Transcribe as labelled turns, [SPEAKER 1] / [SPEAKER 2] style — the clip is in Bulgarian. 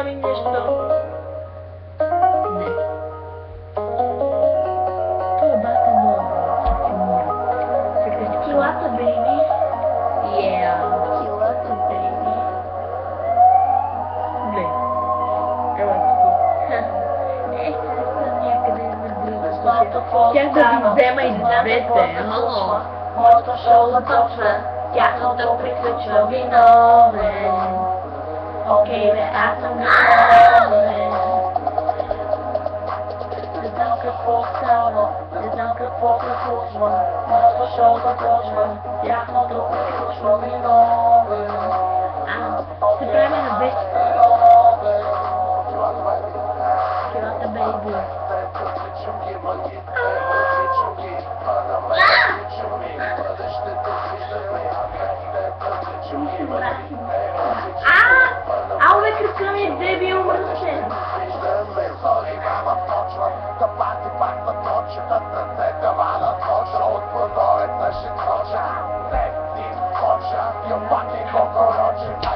[SPEAKER 1] ми нещо.
[SPEAKER 2] Не. Това е бака много.
[SPEAKER 1] Килата, бейби.
[SPEAKER 2] Yeah.
[SPEAKER 1] Килата, бейби.
[SPEAKER 2] Не.
[SPEAKER 1] Ела ти.
[SPEAKER 2] Съм някъде наблизо.
[SPEAKER 1] Щях да ви взема и двете.
[SPEAKER 2] Ало.
[SPEAKER 1] Моето шоу започва, тяхното приключва виновен. Окей, бе, аз съм виновен. Не знам какво става, не знам какво се случва. Моето шоу започва, тяхното приключва виновен.
[SPEAKER 2] Се правя на две. Килата, бейби.
[SPEAKER 1] Ау, бе, кръка ми е дебил, мръсен.
[SPEAKER 3] You're fucking cockroach.